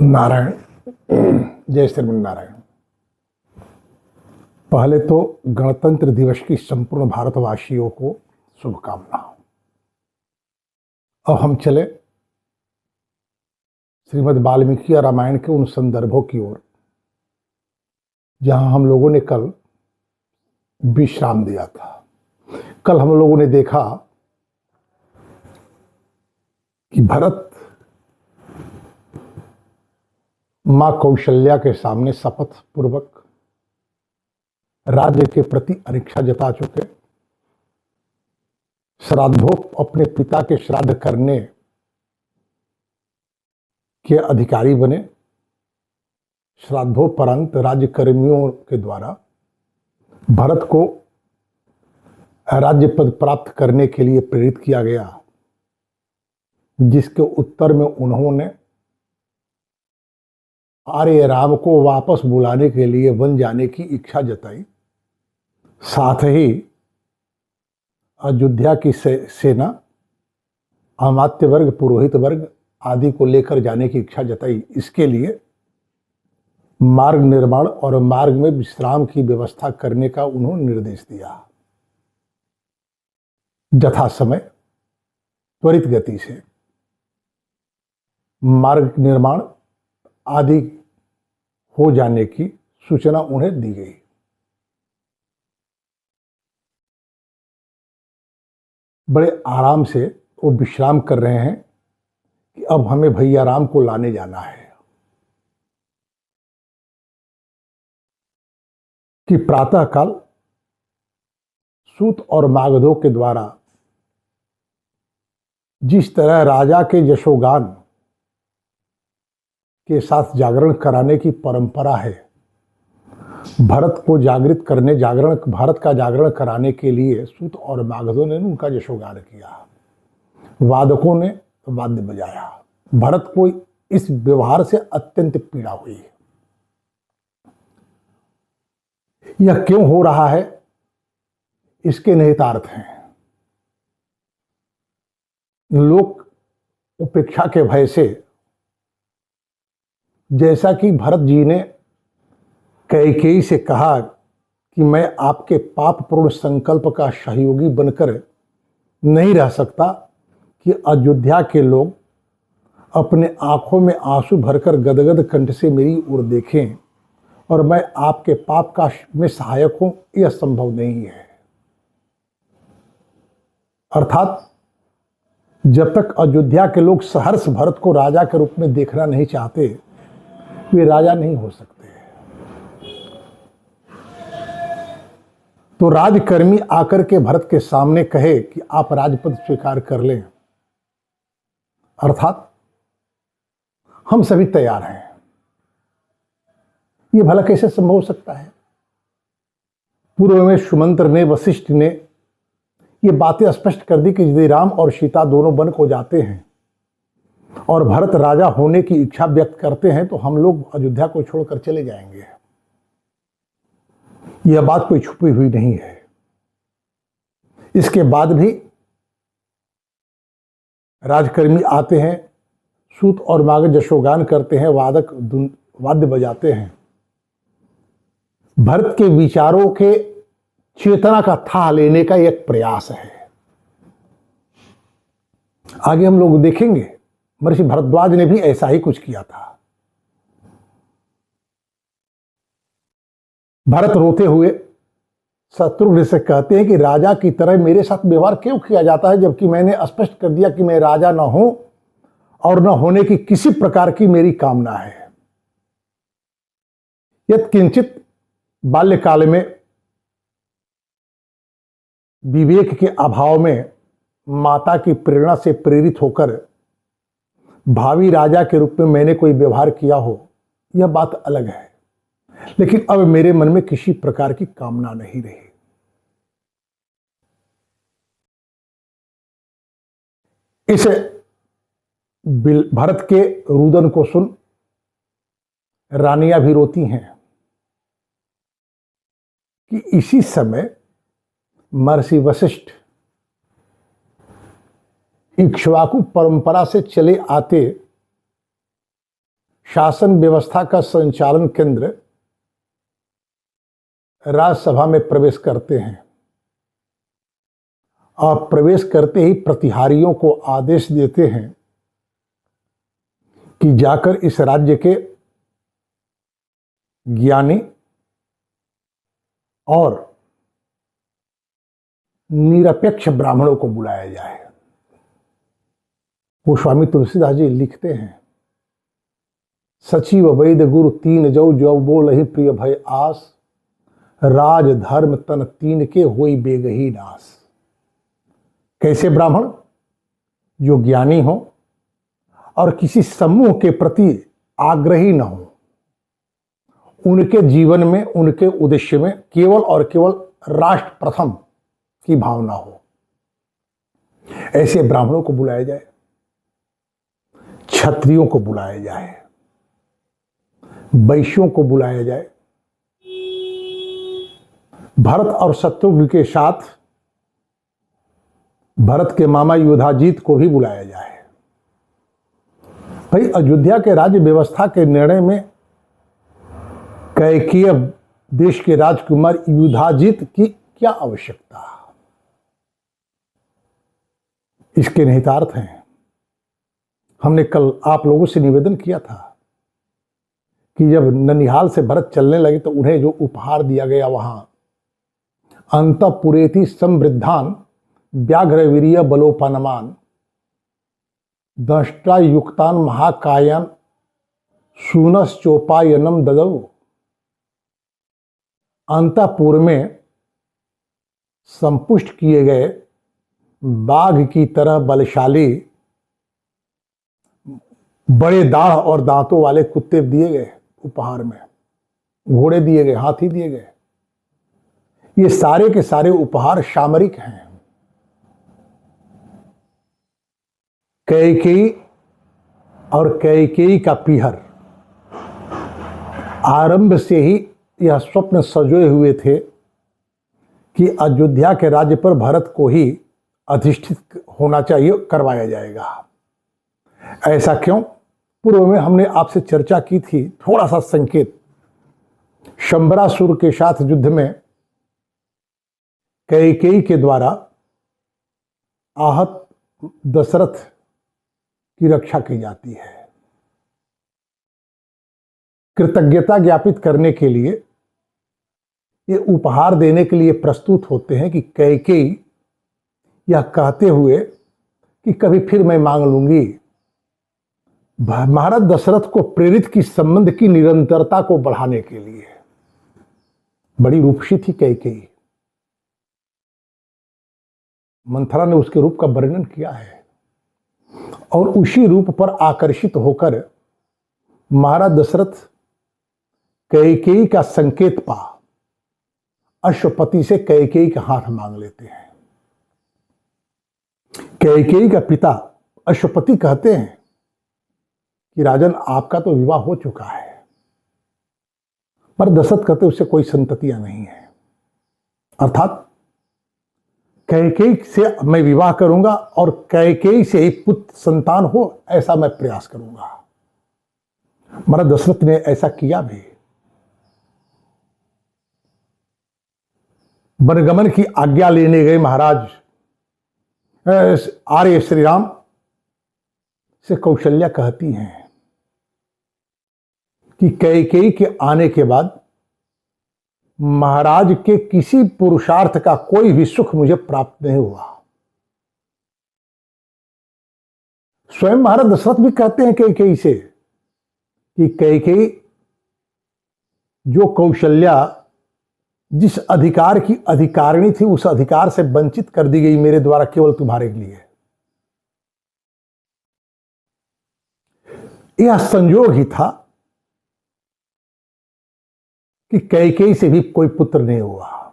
नारायण। जय श्रीमन नारायण। पहले तो गणतंत्र दिवस की संपूर्ण भारतवासियों को शुभकामनाएं। अब हम चले श्रीमद् वाल्मीकि रामायण के उन संदर्भों की ओर जहां हम लोगों ने कल विश्राम दिया था। कल हम लोगों ने देखा कि भरत मां कौशल्या के सामने शपथ पूर्वक राज्य के प्रति अनिच्छा जता चुके। श्राद्धोप अपने पिता के श्राद्ध करने के अधिकारी बने। श्राद्धोपरांत राज्यकर्मियों के द्वारा भरत को राज्य पद प्राप्त करने के लिए प्रेरित किया गया, जिसके उत्तर में उन्होंने आर्य राम को वापस बुलाने के लिए वन जाने की इच्छा जताई। साथ ही अयोध्या की सेना, अमात्य वर्ग, पुरोहित वर्ग आदि को लेकर जाने की इच्छा जताई। इसके लिए मार्ग निर्माण और मार्ग में विश्राम की व्यवस्था करने का उन्होंने निर्देश दिया। यथा समय त्वरित गति से मार्ग निर्माण आदि हो जाने की सूचना उन्हें दी गई। बड़े आराम से वो विश्राम कर रहे हैं कि अब हमें भैया राम को लाने जाना है। कि प्रातःकाल सूत और मागधों के द्वारा जिस तरह राजा के यशोगान के साथ जागरण कराने की परंपरा है, भरत को जागृत करने, भारत का जागरण कराने के लिए सूत और मागधों ने उनका यशोगान किया। वादकों ने वाद्य बजाया। भरत को इस व्यवहार से अत्यंत पीड़ा हुई। यह क्यों हो रहा है, इसके निहितार्थ हैं। लोक उपेक्षा के भय से, जैसा कि भरत जी ने कैकेयी से कहा कि मैं आपके पापपूर्ण संकल्प का सहयोगी बनकर नहीं रह सकता, कि अयोध्या के लोग अपने आंखों में आंसू भरकर गदगद कंठ से मेरी ओर देखें और मैं आपके पाप का में सहायक हूं, यह संभव नहीं है। अर्थात जब तक अयोध्या के लोग सहर्ष भरत को राजा के रूप में देखना नहीं चाहते, वे राजा नहीं हो सकते। तो राजकर्मी आकर के भरत के सामने कहे कि आप राजपद स्वीकार कर लें, अर्थात हम सभी तैयार हैं। यह भला कैसे संभव हो सकता है? पूर्व में सुमंत्र ने, वशिष्ठ ने ये बातें स्पष्ट कर दी कि यदि राम और सीता दोनों वन को जाते हैं और भरत राजा होने की इच्छा व्यक्त करते हैं तो हम लोग अयोध्या को छोड़कर चले जाएंगे। यह बात कोई छुपी हुई नहीं है। इसके बाद भी राजकर्मी आते हैं, सूत और मागध यशोगान करते हैं, वाद्य बजाते हैं। भरत के विचारों के चेतना का था लेने का एक प्रयास है। आगे हम लोग देखेंगे महर्षि भरद्वाज ने भी ऐसा ही कुछ किया था। भरत रोते हुए शत्रुघ्न से कहते हैं कि राजा की तरह मेरे साथ व्यवहार क्यों किया जाता है, जबकि मैंने स्पष्ट कर दिया कि मैं राजा न हूं और न होने की किसी प्रकार की मेरी कामना है। यत् किंचित बाल्यकाल में विवेक के अभाव में माता की प्रेरणा से प्रेरित होकर भावी राजा के रूप में मैंने कोई व्यवहार किया हो, यह बात अलग है, लेकिन अब मेरे मन में किसी प्रकार की कामना नहीं रही। इस भरत के रुदन को सुन रानियां भी रोती हैं कि इसी समय महर्षि वशिष्ठ इक्ष्वाकु परंपरा से चले आते शासन व्यवस्था का संचालन केंद्र राज्यसभा में प्रवेश करते हैं और प्रवेश करते ही प्रतिहारियों को आदेश देते हैं कि जाकर इस राज्य के ज्ञानी और निरपेक्ष ब्राह्मणों को बुलाया जाए। वो स्वामी तुलसीदास जी लिखते हैं, सचिव वैद्य गुरु तीन जो जो बोल ही प्रिय भय आस, राज धर्म तन तीन के होई बेगही नास। कैसे ब्राह्मण? जो ज्ञानी हो और किसी समूह के प्रति आग्रही न हो, उनके जीवन में, उनके उद्देश्य में केवल और केवल राष्ट्र प्रथम की भावना हो, ऐसे ब्राह्मणों को बुलाया जाए, क्षत्रियों को बुलाया जाए, वैश्यों को बुलाया जाए। भरत और शत्रुघ्न के साथ भरत के मामा युधाजीत को भी बुलाया जाए। भाई, अयोध्या के राज्य व्यवस्था के निर्णय में कैकेयी देश के राजकुमार युधाजीत की क्या आवश्यकता? इसके निहितार्थ हैं। हमने कल आप लोगों से निवेदन किया था कि जब ननिहाल से भरत चलने लगे तो उन्हें जो उपहार दिया गया, वहां अंतपुरेति समृद्धान व्याघ्रवीर्य बलोपनमान दंष्टा युक्तान महाकायन सूनस चोपायनम ददौ। अंतपुर में संपुष्ट किए गए बाघ की तरह बलशाली बड़े दाढ़ और दांतों वाले कुत्ते दिए गए उपहार में, घोड़े दिए गए, हाथी दिए गए। ये सारे के सारे उपहार सामरिक हैं। कैकेयी और कैकेयी का पीहर आरंभ से ही यह स्वप्न सजोए हुए थे कि अयोध्या के राज्य पर भरत को ही अधिष्ठित होना चाहिए, करवाया जाएगा। ऐसा क्यों? पूर्व में हमने आपसे चर्चा की थी, थोड़ा सा संकेत। शंबरासुर के साथ युद्ध में कैकेयी के द्वारा आहत दशरथ की रक्षा की जाती है। कृतज्ञता ज्ञापित करने के लिए ये उपहार देने के लिए प्रस्तुत होते हैं कि कैकेयी यह कहते हुए कि कभी फिर मैं मांग लूंगी, महाराज दशरथ को प्रेरित की संबंध की निरंतरता को बढ़ाने के लिए। बड़ी रूपसी थी कैकेयी। मंथरा ने उसके रूप का वर्णन किया है और उसी रूप पर आकर्षित होकर महाराज दशरथ कैकेयी का संकेत पा अश्वपति से कैकेयी का हाथ मांग लेते हैं। कैकेयी का पिता अश्वपति कहते हैं कि राजन, आपका तो विवाह हो चुका है, पर दशरथ कहते उससे कोई संततियां नहीं है। अर्थात कैकेयी से मैं विवाह करूंगा और कैकेयी से ही पुत्र संतान हो, ऐसा मैं प्रयास करूंगा। महाराज दशरथ ने ऐसा किया भी। वनगमन की आज्ञा लेने गए महाराज आर्य श्री राम से कौशल्या कहती हैं कि कैकेयी के आने के बाद महाराज के किसी पुरुषार्थ का कोई भी सुख मुझे प्राप्त नहीं हुआ। स्वयं महाराज दशरथ भी कहते हैं कैकेयी से कि कैकेयी, जो कौशल्या जिस अधिकार की अधिकारिणी थी, उस अधिकार से वंचित कर दी गई मेरे द्वारा केवल तुम्हारे लिए। यह संयोग ही था कि कैकेयी से भी कोई पुत्र नहीं हुआ।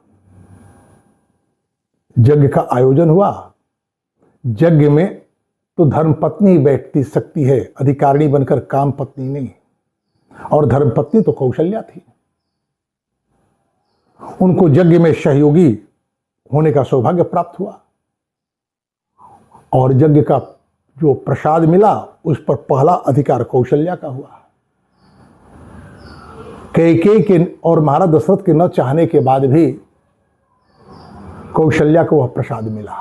यज्ञ का आयोजन हुआ। यज्ञ में तो धर्मपत्नी बैठती सकती है, अधिकारिणी बनकर, काम पत्नी नहीं। और धर्मपत्नी तो कौशल्या थी। उनको यज्ञ में सहयोगी होने का सौभाग्य प्राप्त हुआ और यज्ञ का जो प्रसाद मिला उस पर पहला अधिकार कौशल्या का हुआ। कैकेयी के और महाराज दशरथ के न चाहने के बाद भी कौशल्या को वह प्रसाद मिला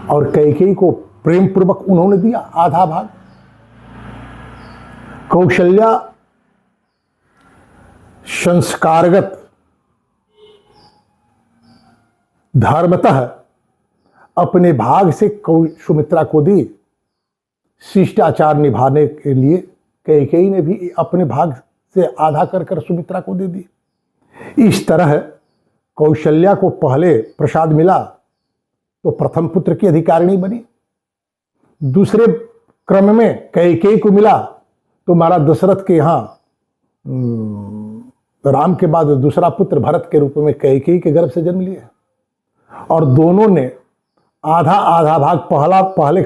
और कैकेयी को प्रेम पूर्वक उन्होंने दिया आधा भाग। कौशल्या संस्कारगत धर्मतः अपने भाग से सुमित्रा को दी। शिष्टाचार निभाने के लिए कैकेयी ने भी अपने भाग से आधा कर सुमित्रा को दे दी। इस तरह कौशल्या को पहले प्रसाद मिला तो प्रथम पुत्र की अधिकारिणी बनी। दूसरे क्रम में कैकेयी को मिला तो महाराज दशरथ के यहाँ राम के बाद दूसरा पुत्र भरत के रूप में कैकेयी के गर्भ से जन्म लिया और दोनों ने आधा आधा भाग पहले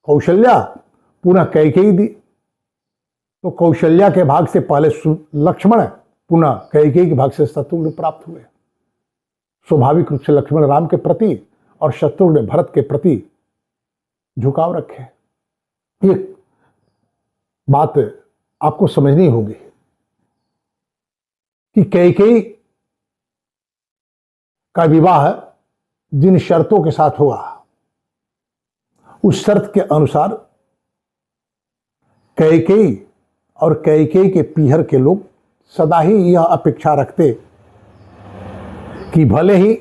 कौशल्या पुनः कैकेयी दी। तो कौशल्या के भाग से पहले लक्ष्मण पुनः कैकेयी के भाग से शत्रुघ्न प्राप्त हुए। स्वाभाविक रूप से लक्ष्मण राम के प्रति और शत्रुघ्न ने भरत के प्रति झुकाव रखे। ये बात आपको समझनी होगी कि कैकेयी का विवाह जिन शर्तों के साथ हुआ उस शर्त के अनुसार कैकेयी और कैकेयी के पीहर के लोग सदा ही यह अपेक्षा रखते कि भले ही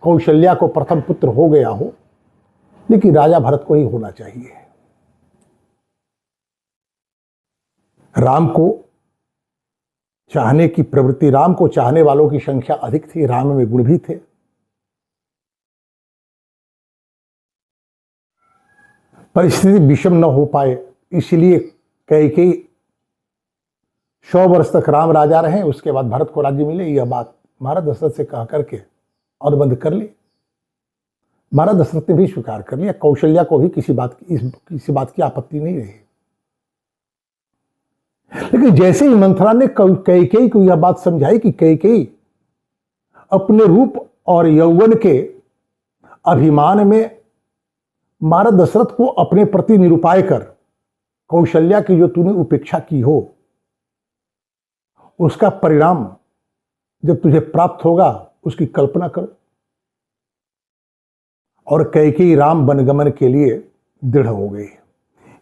कौशल्या को प्रथम पुत्र हो गया हो लेकिन राजा भरत को ही होना चाहिए। राम को चाहने की प्रवृत्ति, राम को चाहने वालों की संख्या अधिक थी, राम में गुण भी थे। परिस्थिति विषम न हो पाए इसलिए कैकेयी 100 वर्ष तक राम राजा रहे, उसके बाद भरत को राज्य मिले। यह बात महाराज दशरथ से कह करके और बंद कर ली। महाराज दशरथ ने भी स्वीकार कर लिया। कौशल्या को भी किसी बात की आपत्ति नहीं रही। लेकिन जैसे ही मंथरा ने कैकेयी को यह बात समझाई कि कैकेयी अपने रूप और यौवन के अभिमान में महाराज दशरथ को अपने प्रति निरुपाय कर कौशल्या की जो तूने उपेक्षा की हो उसका परिणाम जब तुझे प्राप्त होगा उसकी कल्पना करो। और कैकेयी राम वनगमन के लिए दृढ़ हो गई।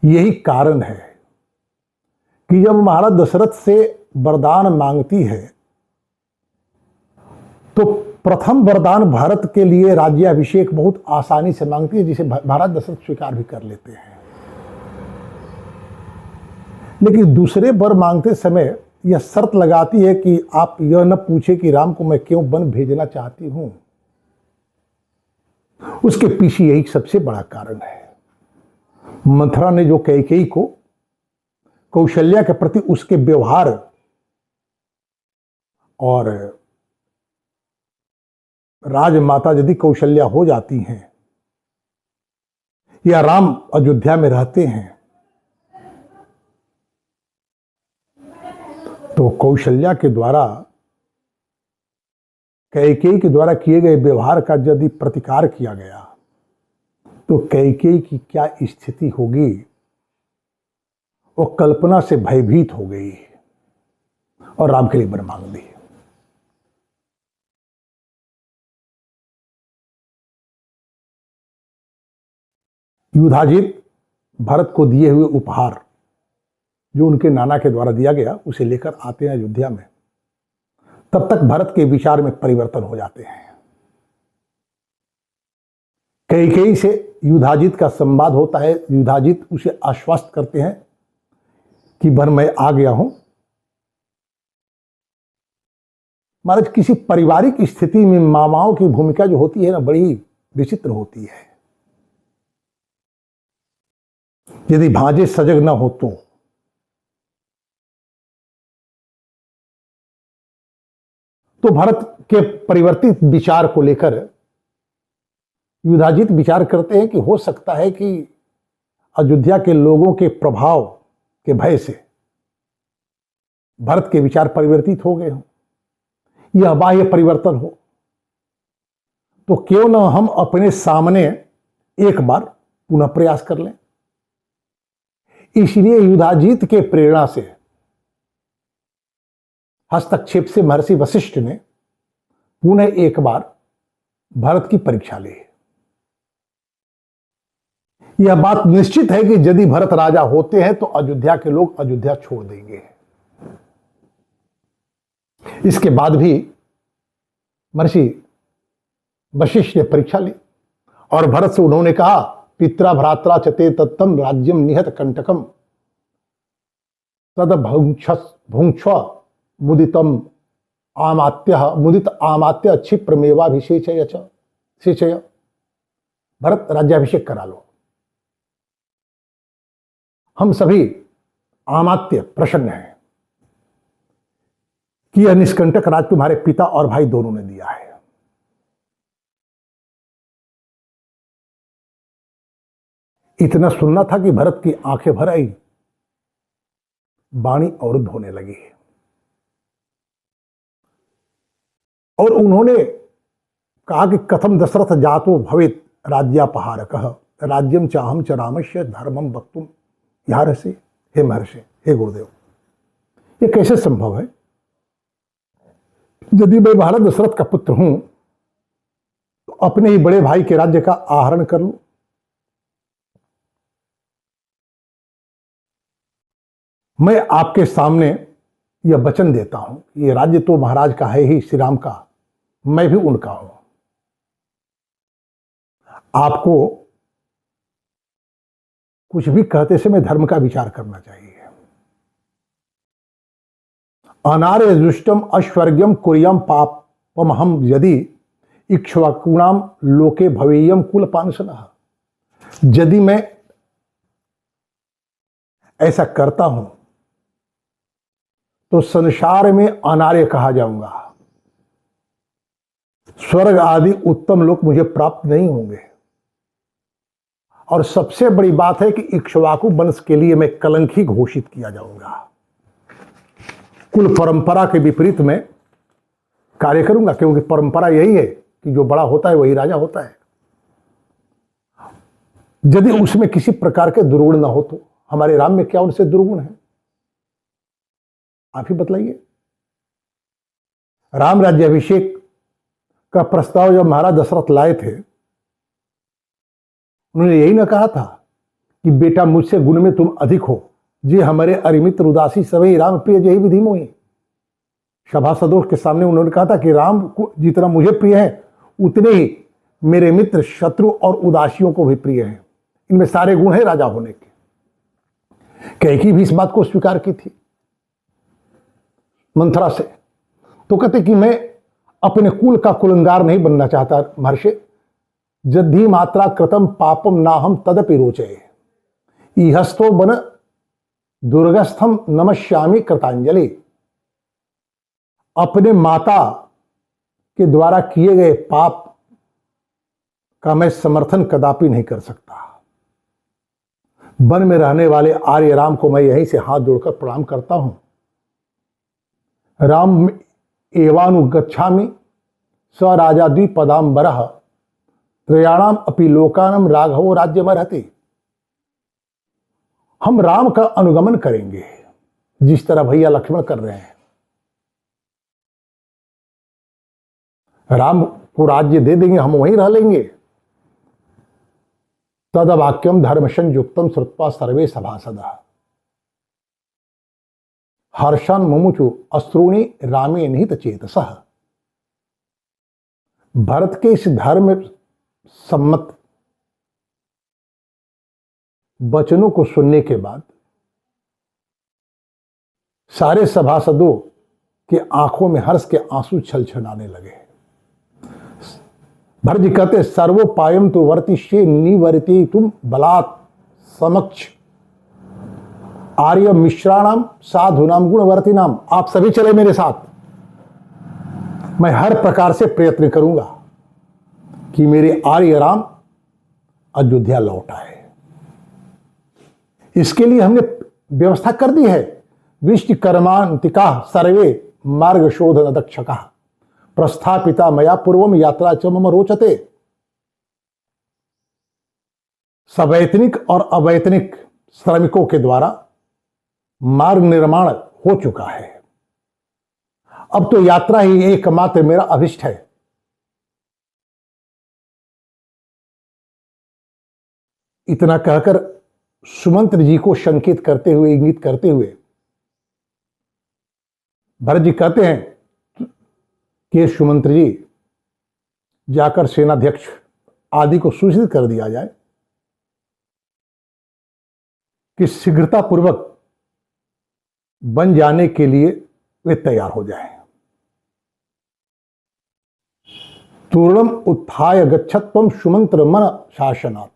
यही कारण है कि जब महाराज दशरथ से वरदान मांगती है तो प्रथम वरदान भरत के लिए राज्याभिषेक बहुत आसानी से मांगती है, जिसे महाराज दशरथ स्वीकार भी कर लेते हैं। लेकिन दूसरे वर मांगते समय यह शर्त लगाती है कि आप यह न पूछे कि राम को मैं क्यों वन भेजना चाहती हूं। उसके पीछे यही सबसे बड़ा कारण है। मंथरा ने जो कैकेयी को कौशल्या के प्रति उसके व्यवहार और राजमाता यदि कौशल्या हो जाती हैं या राम अयोध्या में रहते हैं तो कौशल्या के द्वारा कैकेयी के द्वारा किए गए व्यवहार का यदि प्रतिकार किया गया तो कैकेयी की क्या स्थिति होगी वो कल्पना से भयभीत हो गई और राम के लिए वर मांग दी। युधाजित भरत को दिए हुए उपहार जो उनके नाना के द्वारा दिया गया उसे लेकर आते हैं अयोध्या में। तब तक भरत के विचार में परिवर्तन हो जाते हैं। कैकेयी से युधाजित का संवाद होता है। युधाजित उसे आश्वस्त करते हैं कि बर मैं आ गया हूं। महाराज किसी पारिवारिक स्थिति में मामाओं की भूमिका जो होती है ना बड़ी विचित्र होती है। यदि भांजे सजग न हो तो भरत के परिवर्तित विचार को लेकर युधाजित विचार करते हैं कि हो सकता है कि अयोध्या के लोगों के प्रभाव के भय से भरत के विचार परिवर्तित हो गए हों, यह बाह्य परिवर्तन हो, तो क्यों न हम अपने सामने एक बार पुनः प्रयास कर लें। इसलिए युधाजीत के प्रेरणा से हस्तक्षेप से महर्षि वशिष्ठ ने पुनः एक बार भरत की परीक्षा ली। यह बात निश्चित है कि यदि भरत राजा होते हैं तो अयोध्या के लोग अयोध्या छोड़ देंगे। इसके बाद भी महर्षि वशिष्ठ ने परीक्षा ली और भरत से उन्होंने कहा, पित्रा भ्रात्रा चते तत्तम राज्यम निहत कंटकम तद भुंक्ष मुदितम मुदित आमात्य क्षिप्रमेवाभिषेचय सेचय। भरत राज्याभिषेक करा लो। हम सभी आमात्य प्रसन्न हैं कि यह निष्कंटक राज तुम्हारे पिता और भाई दोनों ने दिया है। इतना सुनना था कि भरत की आंखें भर आई, वाणी अवरुद्ध होने लगी और उन्होंने कहा कि कथम दशरथ जातो भवेत राज्यापहारकः राज्यम चाहम च रामस्य धर्मम वक्तुम यारसे। हे महर्षि, हे गुरुदेव, ये कैसे संभव है? यदि मैं महाराज दशरथ का पुत्र हूं तो अपने ही बड़े भाई के राज्य का आहरण कर लूं। मैं आपके सामने यह वचन देता हूं, ये राज्य तो महाराज का है ही, श्री राम का, मैं भी उनका हूं। आपको कुछ भी कहते समय धर्म का विचार करना चाहिए। अनार्य दुष्टम अश्वर्ग्यम कुर्यम पापम हम यदि इक्ष्वाकुणाम लोके भवेयम कुल पांसनः। यदि मैं ऐसा करता हूं तो संसार में अनार्य कहा जाऊंगा, स्वर्ग आदि उत्तम लोक मुझे प्राप्त नहीं होंगे। और सबसे बड़ी बात है कि इक्ष्वाकु वंश के लिए मैं कलंकी घोषित किया जाऊंगा। कुल परंपरा के विपरीत में कार्य करूंगा, क्योंकि परंपरा यही है कि जो बड़ा होता है वही राजा होता है। यदि उसमें किसी प्रकार के दुर्गुण ना हो तो हमारे राम में क्या उनसे दुर्गुण है? आप ही बतलाइए। राम राज्याभिषेक का प्रस्ताव जब महाराज दशरथ लाए थे, उन्होंने यही ना कहा था कि बेटा मुझसे गुण में तुम अधिक हो, जी हमारे अरिमित्र उदासी सभी राम प्रिय जय विधि मोहि। सभासदों के सामने उन्होंने कहा था कि राम को जितना मुझे प्रिय है उतने ही मेरे मित्र शत्रु और उदासियों को भी प्रिय है। इनमें सारे गुण है राजा होने के। कैकेयी भी इस बात को स्वीकार की थी मंथरा से। तो कहते कि मैं अपने कुल का कुलंगार नहीं बनना चाहता महर्षि। यदि मात्रा कृतम पापम नाहम तदपि रोचे इहस्तो बन दुर्गस्थम नमश्यामि कृतांजलि। अपने माता के द्वारा किए गए पाप का मैं समर्थन कदापि नहीं कर सकता। वन में रहने वाले आर्य राम को मैं यहीं से हाथ जोड़कर प्रणाम करता हूं। राम एवानुगच्छामि स राजा द्विपदाम्बरः त्रयाणाम अपि लोकानाम राघवो राज्यमर्हति। हम राम का अनुगमन करेंगे जिस तरह भैया लक्ष्मण कर रहे हैं। राम को राज्य दे देंगे, हम वहीं रह लेंगे। तदवाक्यम धर्म संयुक्तम श्रुत्वा सर्वे सभासदः हर्षन मुमुचु अश्रूणि रामे निहित चेतसः। भरत के इस धर्म सम्मत वचनों को सुनने के बाद सारे सभासदों के आंखों में हर्ष के आंसू छलछलाने लगे। भरत जी कहते सर्वोपायम तो वर्तिष्ये निवर्ति तुम बलात् समक्ष आर्य मिश्राणाम साधुनाम गुणवर्तिनाम। आप सभी चले मेरे साथ। मैं हर प्रकार से प्रयत्न करूंगा कि मेरे आर्य राम अयोध्या लौट आए। इसके लिए हमने व्यवस्था कर दी है। विष्टि कर्मांतिका सर्वे मार्ग शोधन दक्षका प्रस्थापिता मया पूर्वम यात्रा च मम रोचते। सवैतनिक और अवैतनिक श्रमिकों के द्वारा मार्ग निर्माण हो चुका है। अब तो यात्रा ही एकमात्र मेरा अभिष्ट है। इतना कहकर सुमंत्र जी को संकेत करते हुए, इंगित करते हुए भरत जी कहते हैं कि सुमंत्र जी, जाकर सेनाध्यक्ष आदि को सूचित कर दिया जाए कि शीघ्रतापूर्वक बन जाने के लिए वे तैयार हो जाएं। तूर्णम उत्थाय गच्छत्वम सुमंत्र मन शासनात्।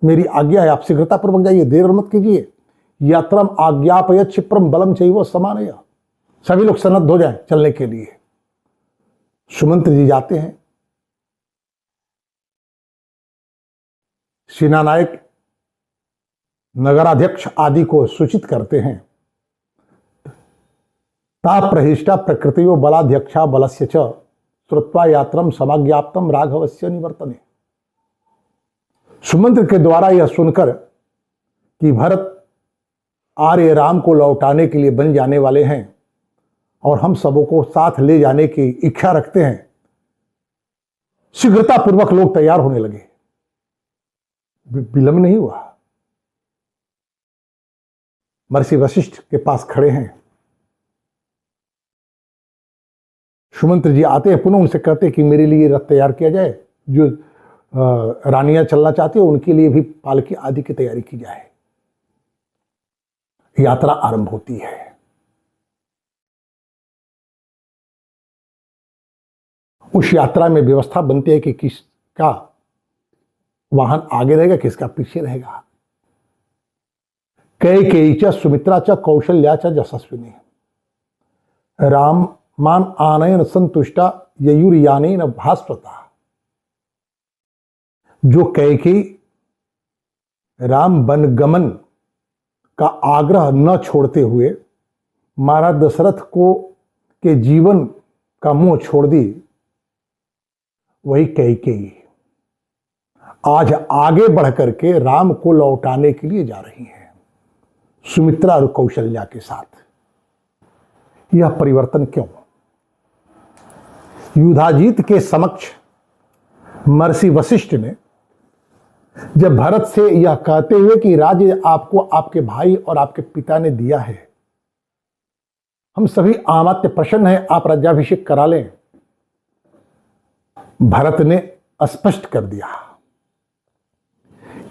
मेरी आज्ञा है, आप शीघ्रतापूर्वक जाइए, देर मत कीजिए। यात्रम आज्ञापयत क्षिप्रम बलम चैव समानय। सभी लोग सन्नद्ध हो जाएं चलने के लिए। सुमंत्र जी जाते हैं। सेनानायक, नगराध्यक्ष आदि को सूचित करते हैं। ता प्रहिष्टा प्रकृतियो बलाध्यक्षा बलस्य च श्रुत्वा यात्रम समाज्ञाप्तम राघवस्य निवर्तने। सुमंत्र के द्वारा यह सुनकर कि भरत आर्य राम को लौटाने के लिए बन जाने वाले हैं और हम सबों को साथ ले जाने की इच्छा रखते हैं, शीघ्रतापूर्वक लोग तैयार होने लगे। विलंब नहीं हुआ। महर्षि वशिष्ठ के पास खड़े हैं। सुमंत्र जी आते हैं, पुनः उनसे कहते हैं कि मेरे लिए रथ तैयार किया जाए। जो रानियां चलना चाहती है उनके लिए भी पालकी आदि की तैयारी की जाए। यात्रा आरंभ होती है। उस यात्रा में व्यवस्था बनती है कि किसका वाहन आगे रहेगा, किसका पीछे रहेगा। कैकेयी च सुमित्रा च कौशल्या च यशस्विनी राम मान आनयन संतुष्टा ययुर्यानेन भास्वता। जो कैकेयी राम वनगमन का आग्रह न छोड़ते हुए महाराज दशरथ को के जीवन का मुंह छोड़ दी, वही कैकेयी आज आगे बढ़कर के राम को लौटाने के लिए जा रही हैं, सुमित्रा और कौशल्या के साथ। यह परिवर्तन क्यों? युधाजीत के समक्ष महर्षि वशिष्ठ ने जब भरत से यह कहते हुए कि राज्य आपको आपके भाई और आपके पिता ने दिया है, हम सभी आमात्य प्रसन्न हैं, आप राज्याभिषेक करा लें, भरत ने स्पष्ट कर दिया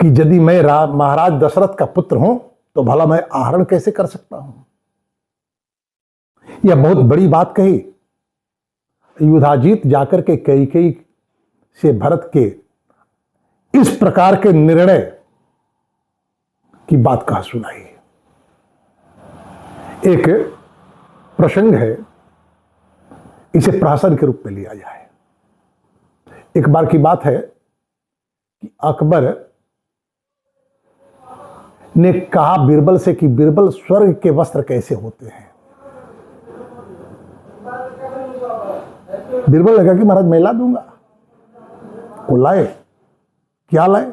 कि यदि मैं महाराज दशरथ का पुत्र हूं तो भला मैं आहरण कैसे कर सकता हूं। यह बहुत बड़ी बात कही। युधाजीत जाकर के कैकेयी से भरत के इस प्रकार के निर्णय की बात कह सुनाई। एक प्रसंग है, इसे प्रहसन के रूप में लिया जाए। एक बार की बात है कि अकबर ने कहा बीरबल से कि बीरबल, स्वर्ग के वस्त्र कैसे होते हैं। बीरबल ने कहा कि महाराज मैं ला दूंगा। वो लाए। क्या लाए?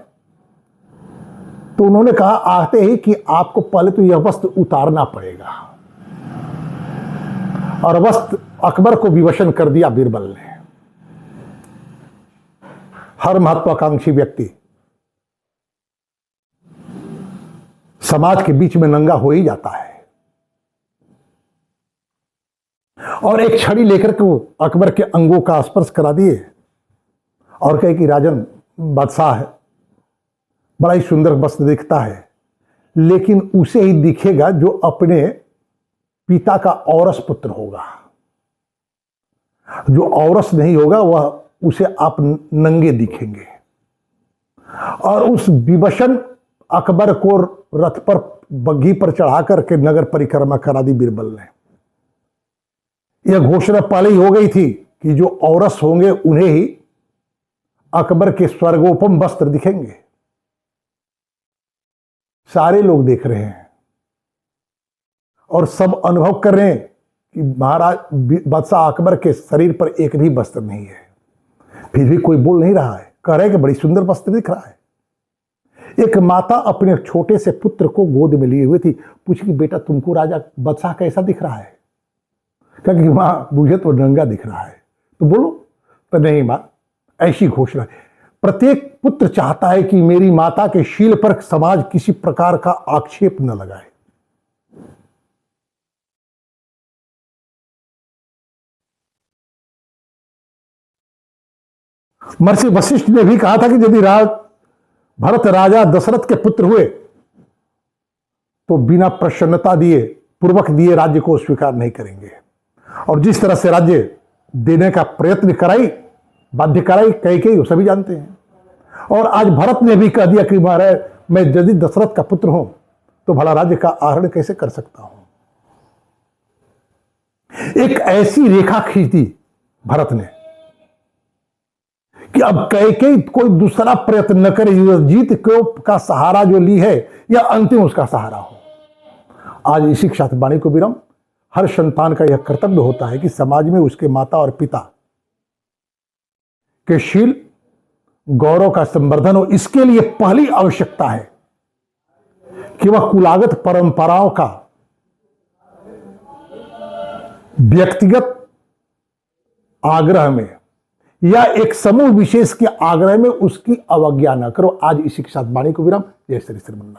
तो उन्होंने कहा आते ही कि आपको पहले तो यह वस्त्र उतारना पड़ेगा। और वस्त्र अकबर को विवशन कर दिया बीरबल ने। हर महत्वाकांक्षी व्यक्ति समाज के बीच में नंगा हो ही जाता है। और एक छड़ी लेकर के वो अकबर के अंगों का स्पर्श करा दिए और कहे कि राजन, बादशाह है, बड़ा ही सुंदर वस्त्र दिखता है, लेकिन उसे ही दिखेगा जो अपने पिता का औरस पुत्र होगा। जो औरस नहीं होगा वह उसे आप नंगे दिखेंगे। और उस विवशन अकबर को रथ पर बग्घी पर चढ़ा करके नगर परिक्रमा करा दी बीरबल ने। यह घोषणा पहले ही हो गई थी कि जो औरस होंगे उन्हें ही अकबर के स्वर्गोपम वस्त्र दिखेंगे। सारे लोग देख रहे हैं और सब अनुभव कर रहे हैं कि महाराज बादशाह अकबर के शरीर पर एक भी वस्त्र नहीं है। फिर भी कोई बोल नहीं रहा है, कह रहे हैं कि बड़ी सुंदर वस्त्र दिख रहा है। एक माता अपने छोटे से पुत्र को गोद में लिए हुई थी। पूछी कि बेटा तुमको राजा बादशाह कैसा दिख रहा है? क्योंकि मां मुझे तो नंगा दिख रहा है। तो बोलो तो नहीं मां, ऐसी घोषणा। प्रत्येक पुत्र चाहता है कि मेरी माता के शील पर समाज किसी प्रकार का आक्षेप न लगाए। महर्षि वशिष्ठ ने भी कहा था कि यदि भरत राजा दशरथ के पुत्र हुए तो बिना प्रसन्नता दिए पूर्वक दिए राज्य को स्वीकार नहीं करेंगे। और जिस तरह से राज्य देने का प्रयत्न कराई, बाध्य कराई कैकेयी, वो सभी जानते हैं। और आज भरत ने भी कह दिया कि महाराज मैं यदि दशरथ का पुत्र हूं तो भला राज्य का आहरण कैसे कर सकता हूं। एक ऐसी रेखा खींच दी भरत ने कि अब कैकेयी कोई दूसरा प्रयत्न न करे, जीत का सहारा जो ली है या अंतिम उसका सहारा हो। आज इसी के साथ वाणी को विराम। हर संतान का यह कर्तव्य होता है कि समाज में उसके माता और पिता के शील गौरव का संवर्धन हो। इसके लिए पहली आवश्यकता है कि वह कुलागत परंपराओं का व्यक्तिगत आग्रह में या एक समूह विशेष के आग्रह में उसकी अवज्ञा न करो। आज इसी के साथ वाणी को विराम। जय श्री श्रीमन्नारायण।